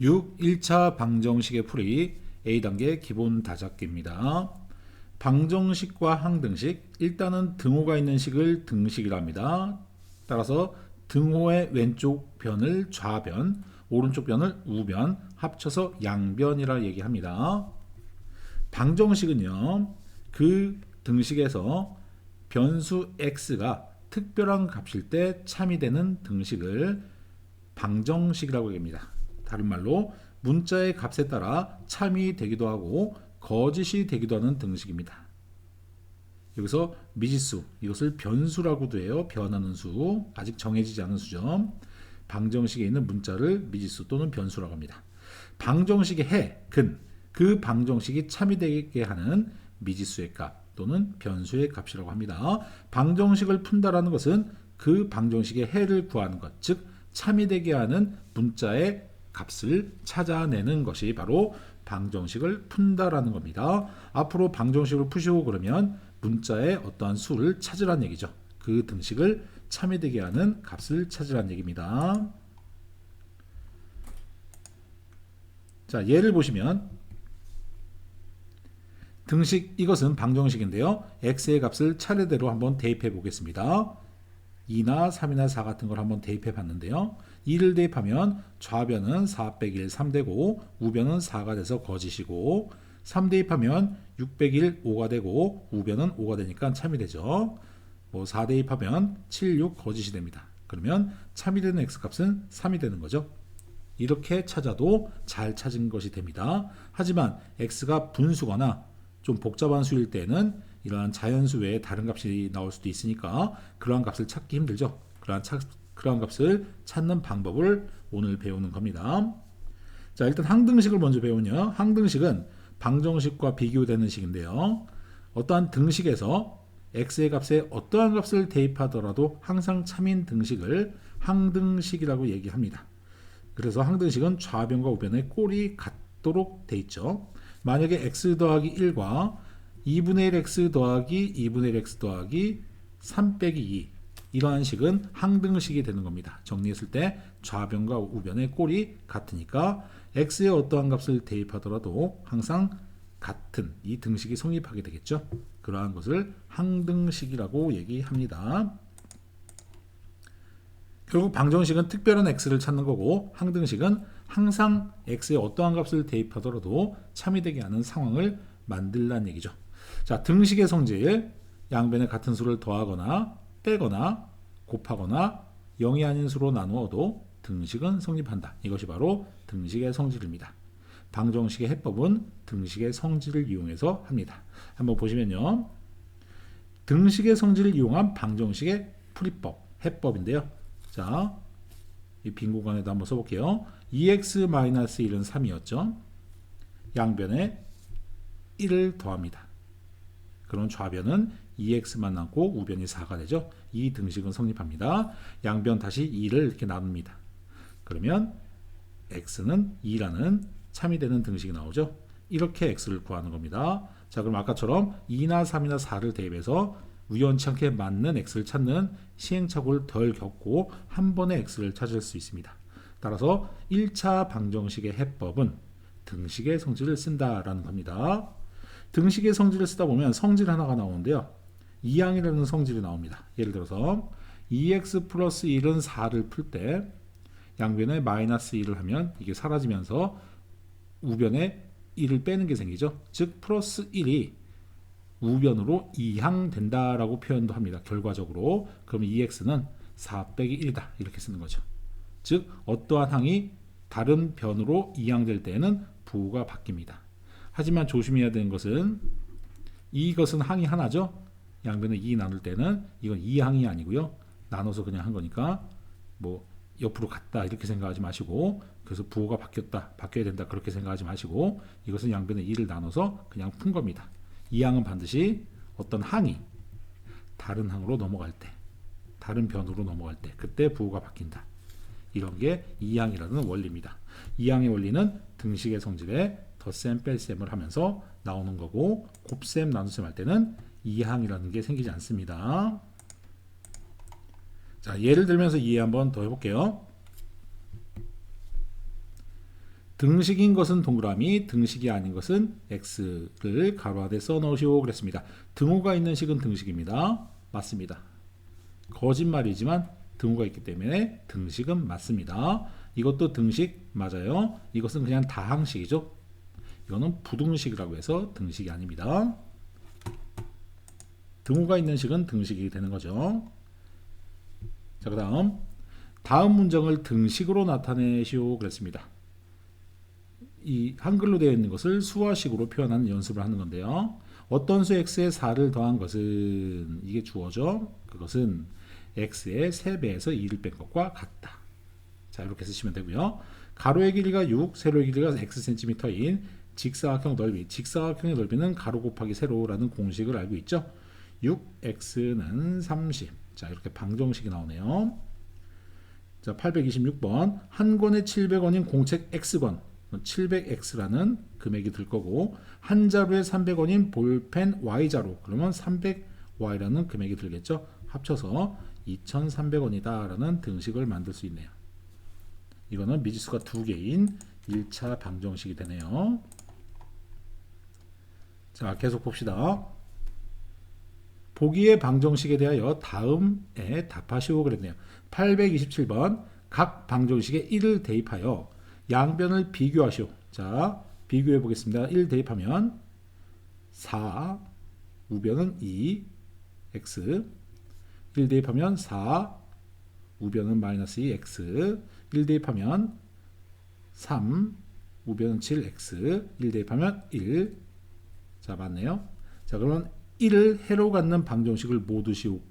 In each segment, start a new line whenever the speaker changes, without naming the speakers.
6. 1차 방정식의 풀이 A단계 기본 다잡기입니다. 방정식과 항등식, 일단은 등호가 있는 식을 등식이라 합니다. 따라서 등호의 왼쪽 변을 좌변, 오른쪽 변을 우변, 합쳐서 양변이라 얘기합니다. 방정식은요, 그 등식에서 변수 x가 특별한 값일 때 참이되는 등식을 방정식이라고 합니다. 다른 말로 문자의 값에 따라 참이 되기도 하고 거짓이 되기도 하는 등식입니다. 여기서 미지수, 이것을 변수라고도 해요. 변하는 수, 아직 정해지지 않은 수죠. 방정식에 있는 문자를 미지수 또는 변수라고 합니다. 방정식의 해, 근, 그 방정식이 참이 되게 하는 미지수의 값 또는 변수의 값이라고 합니다. 방정식을 푼다라는 것은 그 방정식의 해를 구하는 것, 즉 참이 되게 하는 문자의 값을 찾아내는 것이 바로 방정식을 푼다라는 겁니다. 앞으로 방정식을 푸시고 그러면 문자의 어떠한 수를 찾으라는 얘기죠. 그 등식을 참이 되게 하는 값을 찾으라는 얘기입니다. 자, 예를 보시면 등식, 이것은 방정식인데요. x의 값을 차례대로 한번 대입해 보겠습니다. 2나 3이나 4 같은 걸 한번 대입해 봤는데요. 2를 대입하면 좌변은 4 빼기 1, 3되고 우변은 4가 돼서 거짓이고, 3 대입하면 6 빼기 1, 5가 되고 우변은 5가 되니까 참이 되죠. 4 대입하면 7, 6 거짓이 됩니다. 그러면 참이 되는 x값은 3이 되는 거죠. 이렇게 찾아도 잘 찾은 것이 됩니다. 하지만 x가 분수거나 좀 복잡한 수일 때는 이러한 자연수 외에 다른 값이 나올 수도 있으니까 그러한 값을 찾기 힘들죠. 그러한 값을 찾는 방법을 오늘 배우는 겁니다. 자, 일단 항등식을 먼저 배우냐. 항등식은 방정식과 비교되는 식인데요. 어떠한 등식에서 x의 값에 어떠한 값을 대입하더라도 항상 참인 등식을 항등식이라고 얘기합니다. 그래서 항등식은 좌변과 우변의 꼴이 같도록 돼 있죠. 만약에 x 더하기 1과 2분의 1x 더하기 2분의 1x 더하기 3 빼기 2, 이러한 식은 항등식이 되는 겁니다. 정리했을 때 좌변과 우변의 꼴이 같으니까 x의 어떠한 값을 대입하더라도 항상 같은 이 등식이 성립하게 되겠죠. 그러한 것을 항등식이라고 얘기합니다. 결국 방정식은 특별한 x를 찾는 거고, 항등식은 항상 x의 어떠한 값을 대입하더라도 참이 되게 하는 상황을 만들라는 얘기죠. 자, 등식의 성질, 양변에 같은 수를 더하거나 빼거나 곱하거나 0이 아닌 수로 나누어도 등식은 성립한다. 이것이 바로 등식의 성질입니다. 방정식의 해법은 등식의 성질을 이용해서 합니다. 한번 보시면요. 등식의 성질을 이용한 방정식의 풀이법, 해법인데요. 자, 이 빈 공간에도 한번 써볼게요. 2x-1은 3이었죠. 양변에 1을 더합니다. 그럼 좌변은 2x만 남고 우변이 4가 되죠. 이 등식은 성립합니다. 양변 다시 2를 이렇게 나눕니다. 그러면 x는 2라는 참이 되는 등식이 나오죠. 이렇게 x를 구하는 겁니다. 자, 그럼 아까처럼 2나 3이나 4를 대입해서 우연치 않게 맞는 x를 찾는 시행착오를 덜 겪고 한 번에 x를 찾을 수 있습니다. 따라서 1차 방정식의 해법은 등식의 성질을 쓴다라는 겁니다. 등식의 성질을 쓰다 보면 성질 하나가 나오는데요. 이항이라는 성질이 나옵니다. 예를 들어서 2x 플러스 1은 4를 풀 때 양변에 마이너스 1을 하면 이게 사라지면서 우변에 1을 빼는 게 생기죠. 즉 플러스 1이 우변으로 이항된다라고 표현도 합니다. 결과적으로. 그럼 2x는 4 빼기 1이다. 이렇게 쓰는 거죠. 즉 어떠한 항이 다른 변으로 이항될 때에는 부호가 바뀝니다. 하지만 조심해야 되는 것은 이것은 항이 하나죠. 양변에 2 나눌 때는 이건 2항이 아니고요. 나눠서 그냥 한 거니까 옆으로 갔다 이렇게 생각하지 마시고, 그래서 부호가 바뀌어야 된다 그렇게 생각하지 마시고, 이것은 양변에 2를 나눠서 그냥 푼 겁니다. 이 항은 반드시 어떤 항이 다른 항으로 넘어갈 때, 다른 변으로 넘어갈 때 그때 부호가 바뀐다. 이런 게 이항이라는 원리입니다. 이항의 원리는 등식의 성질에 덧셈 뺄셈을 하면서 나오는 거고, 곱셈 나눗셈 할 때는 이항이라는 게 생기지 않습니다. 자, 예를 들면서 이해 한번 더 해볼게요. 등식인 것은 동그라미, 등식이 아닌 것은 x를 가로 안에 써 넣으시오 그랬습니다. 등호가 있는 식은 등식입니다. 맞습니다. 거짓말이지만 등호가 있기 때문에 등식은 맞습니다. 이것도 등식 맞아요. 이것은 그냥 다항식이죠. 이거는 부등식이라고 해서 등식이 아닙니다. 등호가 있는 식은 등식이 되는 거죠. 자, 그 다음 문장을 등식으로 나타내시오 그랬습니다. 이 한글로 되어 있는 것을 수화식으로 표현하는 연습을 하는 건데요. 어떤 수 x에 4를 더한 것은, 이게 주어죠. 그것은 x의 3배에서 2를 뺀 것과 같다. 자, 이렇게 쓰시면 되고요. 가로의 길이가 6, 세로의 길이가 xcm인 직사각형 넓이, 직사각형의 넓이는 가로 곱하기 세로라는 공식을 알고 있죠. 6x는 30. 자, 이렇게 방정식이 나오네요. 자, 826번. 한 권에 700원인 공책 X권 700X라는 금액이 들 거고, 한 자루에 300원인 볼펜 Y자루, 그러면 300Y라는 금액이 들겠죠. 합쳐서 2,300원이다 라는 등식을 만들 수 있네요. 이거는 미지수가 2개인 1차 방정식이 되네요. 자, 계속 봅시다. 보기의 방정식에 대하여 다음에 답하시오 그랬네요. 827번. 각 방정식에 1을 대입하여 양변을 비교하시오. 자, 비교해 보겠습니다. 1 대입하면 4, 우변은 2, x. 1 대입하면 4, 우변은 마이너스 2x. 1 대입하면 3, 우변은 7x. 1 대입하면 1. 자, 맞네요. 자, 그러면 1을 해로 갖는 방정식을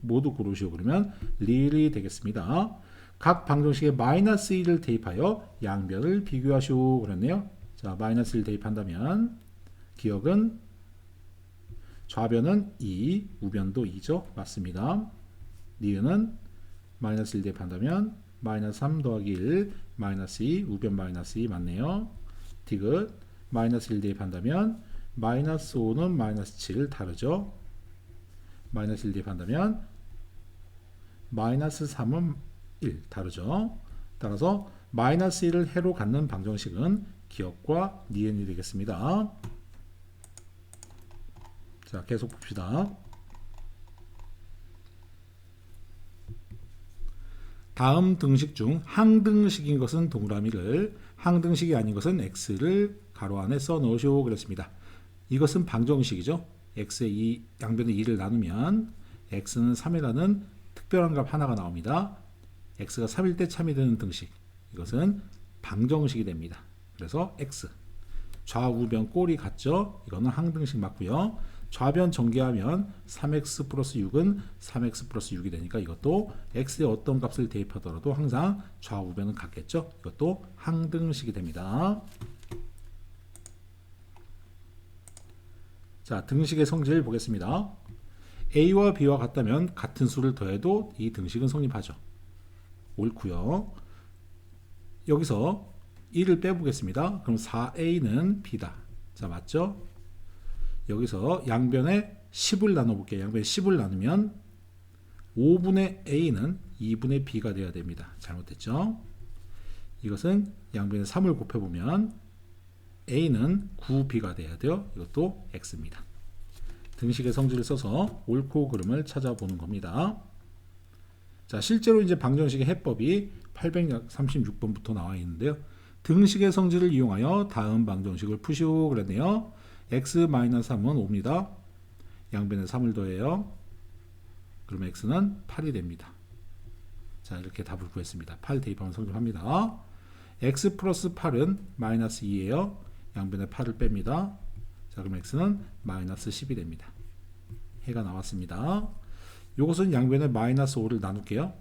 모두 고르시오. 그러면 릴이 되겠습니다. 각 방정식에 마이너스 1을 대입하여 양변을 비교하시오 그랬네요. 자, 마이너스 1 대입한다면 기억은 좌변은 2, 우변도 2죠. 맞습니다. 니은은 마이너스 1 대입한다면 마이너스 3 더하기 1, 마이너스 2, 우변 마이너스 2 맞네요. 디귿 마이너스 1 대입한다면 마이너스 5는 마이너스 7 다르죠. 마이너스 1 대입한다면 마이너스 3은 1 다르죠. 따라서 마이너스 1을 해로 갖는 방정식은 기억과 니은이 되겠습니다. 자, 계속 봅시다. 다음 등식 중 항등식인 것은 동그라미를, 항등식이 아닌 것은 x를 가로 안에 써 넣으시오 그랬습니다. 이것은 방정식이죠. x의 이 양변의 2를 나누면 x는 3이라는 특별한 값 하나가 나옵니다. x가 3일 때 참이 되는 등식, 이것은 방정식이 됩니다. 그래서 x. 좌우변 꼴이 같죠. 이거는 항등식 맞고요. 좌변 전개하면 3x 플러스 6은 3x 플러스 6이 되니까 이것도 x의 어떤 값을 대입하더라도 항상 좌우변은 같겠죠. 이것도 항등식이 됩니다. 자, 등식의 성질 보겠습니다. a와 b와 같다면 같은 수를 더해도 이 등식은 성립하죠. 옳고요. 여기서 1을 빼보겠습니다. 그럼 4a는 b다. 자, 맞죠? 여기서 양변에 10을 나눠볼게요. 양변에 10을 나누면 5분의 a는 2분의 b가 되어야 됩니다. 잘못됐죠? 이것은 양변에 3을 곱해보면 a는 9b가 돼야 돼요. 이것도 x입니다. 등식의 성질을 써서 옳고 그름을 찾아보는 겁니다. 자, 실제로 이제 방정식의 해법이 836번부터 나와 있는데요. 등식의 성질을 이용하여 다음 방정식을 푸시오 그랬네요. x-3은 5입니다. 양변에 3을 더해요. 그러면 x는 8이 됩니다. 자, 이렇게 답을 구했습니다. 8 대입하면 성립합니다. x 플러스 8은 마이너스 2예요. 양변에 8을 뺍니다. 자, 그럼 x는 마이너스 10이 됩니다. 해가 나왔습니다. 이것은 양변에 마이너스 5를 나눌게요.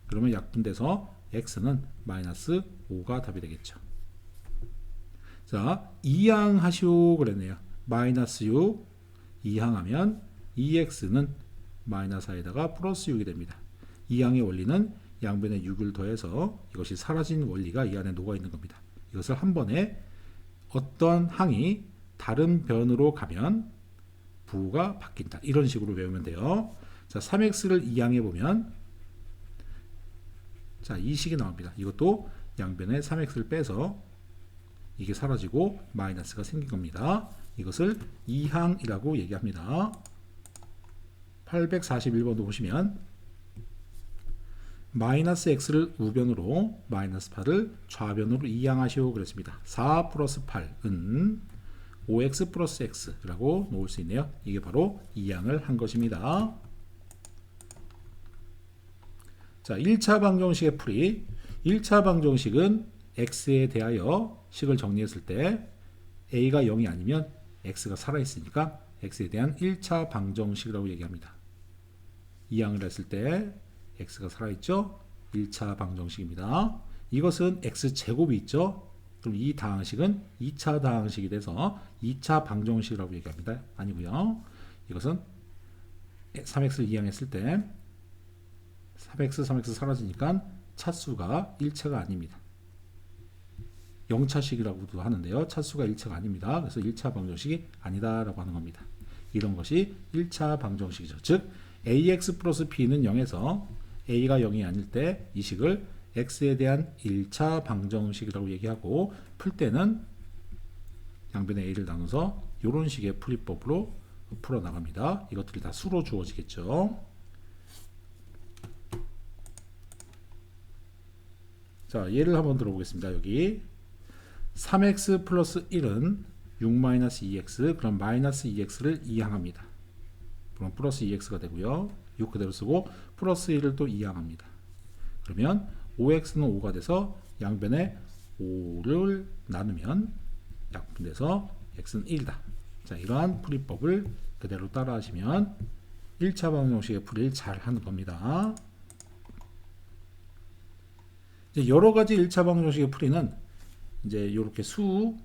그러면 약분돼서 x는 마이너스 5가 답이 되겠죠. 자, 이항하시오 그랬네요. 마이너스 6 이항하면 2x는 마이너스 4에다가 플러스 6이 됩니다. 이항의 원리는 양변에 6을 더해서 이것이 사라진 원리가 이 안에 녹아 있는 겁니다. 이것을 한 번에 어떤 항이 다른 변으로 가면 부호가 바뀐다. 이런 식으로 외우면 돼요. 자, 3x를 이항해 보면 자, 이 식이 나옵니다. 이것도 양변에 3x를 빼서 이게 사라지고 마이너스가 생긴 겁니다. 이것을 이항이라고 얘기합니다. 841번도 보시면 마이너스 x를 우변으로 마이너스 8을 좌변으로 이항하시오 그랬습니다. 4 플러스 8은 5x 플러스 x라고 놓을 수 있네요. 이게 바로 이항을 한 것입니다. 자, 1차 방정식의 풀이. 1차 방정식은 x에 대하여 식을 정리했을 때 a가 0이 아니면 x가 살아있으니까 x에 대한 1차 방정식이라고 얘기합니다. 이항을 했을 때 x가 살아있죠? 1차 방정식입니다. 이것은 x제곱이 있죠? 그럼 이 다항식은 2차 다항식이 돼서 2차 방정식이라고 얘기합니다. 아니고요. 이것은 3x를 이항했을 때 3x 사라지니까 차수가 1차가 아닙니다. 0차식이라고도 하는데요. 차수가 1차가 아닙니다. 그래서 1차 방정식이 아니다라고 하는 겁니다. 이런 것이 1차 방정식이죠. 즉 ax 플러스 b는 0에서 a가 0이 아닐 때 이 식을 x에 대한 1차 방정식이라고 얘기하고 풀 때는 양변의 a를 나눠서 이런 식의 풀이법으로 풀어나갑니다. 이것들이 다 수로 주어지겠죠. 자, 예를 한번 들어보겠습니다. 여기 3x 플러스 1은 6-2x 그럼 마이너스 2x를 이항합니다. 그럼 플러스 2x가 되고요. 6 그대로 쓰고 플러스 1을 또 이항합니다. 그러면 5x는 5가 돼서 양변에 5를 나누면 약분돼서 x는 1이다. 자, 이러한 풀이법을 그대로 따라 하시면 1차 방정식의 풀이를 잘 하는 겁니다. 이제 여러 가지 1차 방정식의 풀이는 이제 이렇게 수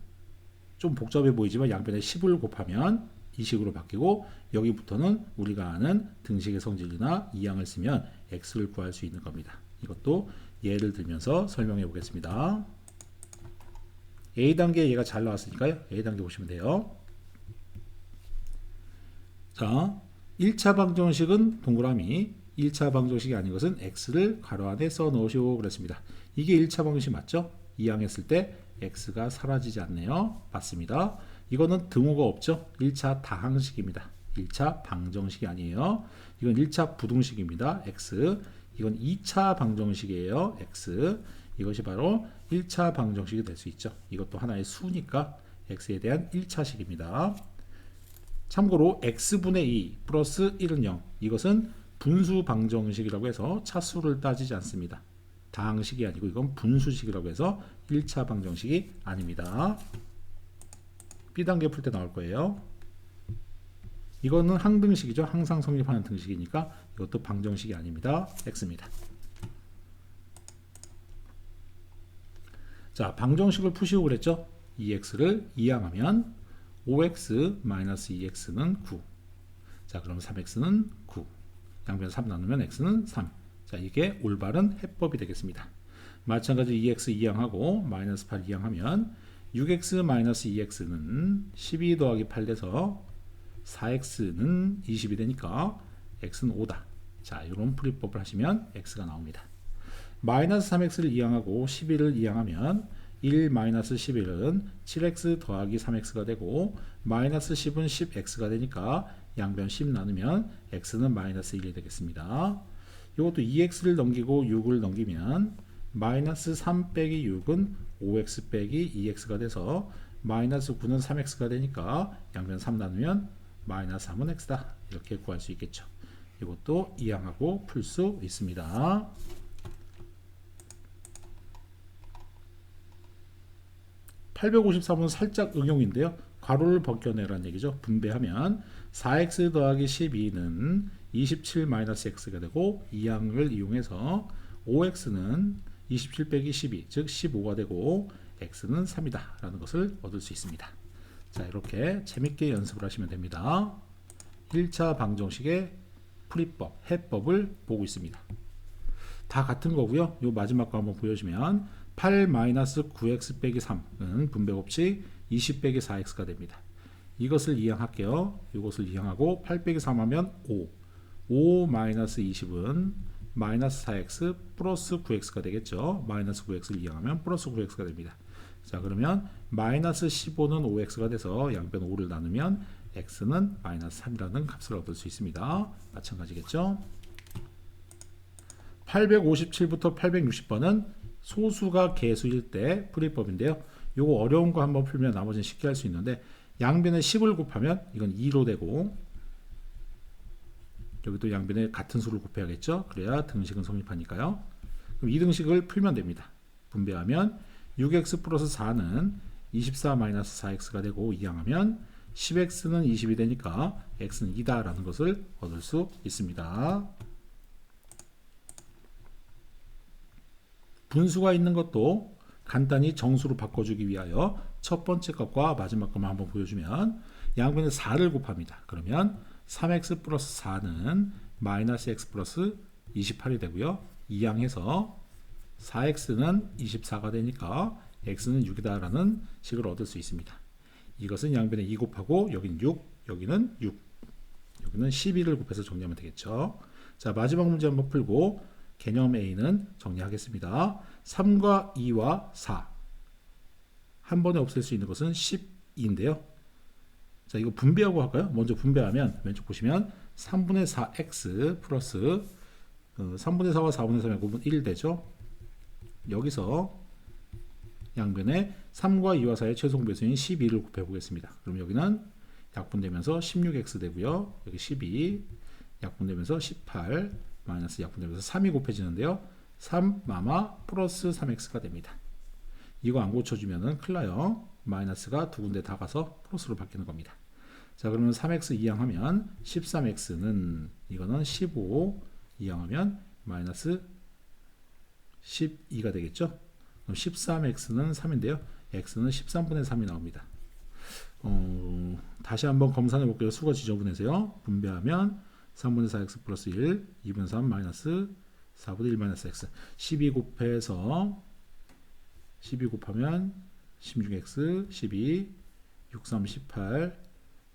좀 복잡해 보이지만 양변에 10을 곱하면 이 식으로 바뀌고 여기부터는 우리가 아는 등식의 성질이나 이항을 쓰면 x를 구할 수 있는 겁니다. 이것도 예를 들면서 설명해 보겠습니다. A단계 얘가 잘 나왔으니까요. A단계 보시면 돼요. 자, 1차 방정식은 동그라미 1차 방정식이 아닌 것은 x를 괄호 안에 써 넣으시오 그랬습니다. 이게 1차 방정식 맞죠? 이항했을 때 x가 사라지지 않네요. 맞습니다. 이거는 등호가 없죠? 1차 다항식입니다. 1차 방정식이 아니에요. 이건 1차 부등식입니다. x. 이건 2차 방정식이에요. x. 이것이 바로 1차 방정식이 될 수 있죠. 이것도 하나의 수니까 x에 대한 1차식입니다. 참고로 x분의 2 플러스 1은 0. 이것은 분수 방정식이라고 해서 차수를 따지지 않습니다. 다항식이 아니고 이건 분수식이라고 해서 1차 방정식이 아닙니다. B단계 풀 때 나올 거예요. 이거는 항등식이죠. 항상 성립하는 등식이니까 이것도 방정식이 아닙니다. x입니다. 자, 방정식을 푸시고 그랬죠. 2x를 이항하면 5x-2x는 9. 자, 그럼 3x는 9. 양변 3 나누면 x는 3. 자, 이게 올바른 해법이 되겠습니다. 마찬가지로 2x 이항하고 마이너스 8 이항하면 6x-2x는 12 더하기 8 돼서 4x는 20이 되니까 x는 5다. 자, 이런 풀이법을 하시면 x가 나옵니다. 마이너스 3x를 이항하고 11을 이항하면 1-11은 7x 더하기 3x가 되고 마이너스 10은 10x가 되니까 양변 10 나누면 x는 마이너스 1이 되겠습니다. 이것도 2x를 넘기고 6을 넘기면 마이너스 3 빼기 6은 5x 빼기 2x가 돼서 마이너스 9는 3x가 되니까 양변 3 나누면 마이너스 3은 x다. 이렇게 구할 수 있겠죠. 이것도 이항하고 풀 수 있습니다. 853은 살짝 응용인데요. 괄호를 벗겨내라는 얘기죠. 분배하면 4x 더하기 12는 27-x가 되고 이항을 이용해서 5x는 27 빼기 12, 즉 15가 되고 x는 3이다 라는 것을 얻을 수 있습니다. 자, 이렇게 재밌게 연습을 하시면 됩니다. 1차 방정식의 풀이법, 해법을 보고 있습니다. 다 같은 거고요. 요 마지막 거 한번 보여주면 8-9x 빼기 3은 분배법칙 20 빼기 4x가 됩니다. 이것을 이항할게요. 이것을 이항하고 8 빼기 3 하면 5. 5-20은 마이너스 4x 플러스 9x가 되겠죠. 마이너스 9x를 이항하면 플러스 9x가 됩니다. 자, 그러면 마이너스 15는 5x가 돼서 양변 5를 나누면 x는 마이너스 3이라는 값을 얻을 수 있습니다. 마찬가지겠죠? 857부터 860번은 소수가 개수일 때 풀이법인데요. 요거 어려운 거 한번 풀면 나머지는 쉽게 할 수 있는데, 양변에 10을 곱하면 이건 2로 되고, 여기도 양변에 같은 수를 곱해야겠죠. 그래야 등식은 성립하니까요. 그럼 이 등식을 풀면 됩니다. 분배하면 6x 플러스 4는 24 마이너스 4x가 되고, 이항하면 10x는 20이 되니까 x는 2다 라는 것을 얻을 수 있습니다. 분수가 있는 것도 간단히 정수로 바꿔주기 위하여 첫 번째 것과 마지막 것만 한번 보여주면, 양변에 4를 곱합니다. 그러면 3x 플러스 4는 마이너스 x 플러스 28이 되고요. 이항해서 4x는 24가 되니까 x는 6이다 라는 식을 얻을 수 있습니다. 이것은 양변에 2 곱하고 여기는 6, 여기는 6, 여기는 12를 곱해서 정리하면 되겠죠. 자, 마지막 문제 한번 풀고 개념 A는 정리하겠습니다. 3과 2와 4 한 번에 없앨 수 있는 것은 12인데요. 자, 이거 분배하고 할까요? 먼저 분배하면 왼쪽 보시면 3분의 4x 플러스 3분의 4와 4분의 3의 곱은 1 되죠. 여기서 양변에 3과 2와 4의 최종 배수인 12를 곱해 보겠습니다. 그럼 여기는 약분되면서 16x 되고요. 여기 12 약분되면서 18 마이너스 약분되면서 3이 곱해지는데요. 3 마마 플러스 3x가 됩니다. 이거 안 고쳐주면은 큰일 나요. 마이너스가 두 군데 다 가서 플러스로 바뀌는 겁니다. 자, 그러면 3x 이항하면 13x는 이거는 15 이항하면 마이너스 12가 되겠죠. 그럼 13x는 3인데요. x는 13분의 3이 나옵니다. 다시 한번 검산해 볼게요. 수거 지저분해서요. 분배하면 3분의 4x 플러스 1, 2분의 3 마이너스 4분의 1 마이너스 x 12 곱해서 12 곱하면 16x 12 6, 3, 18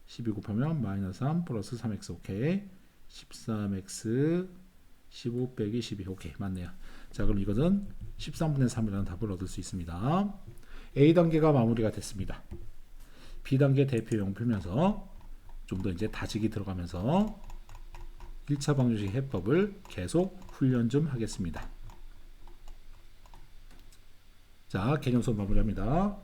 12 곱하면 마이너스 3 플러스 3x 오케이 13x 15 빼기 12 오케이 맞네요. 자, 그럼 이것은 13분의 3이라는 답을 얻을 수 있습니다. A단계가 마무리가 됐습니다. B단계 대표용 풀면서 좀 더 이제 다지기 들어가면서 1차 방정식 해법을 계속 훈련 좀 하겠습니다. 자, 개념 수업 마무리합니다.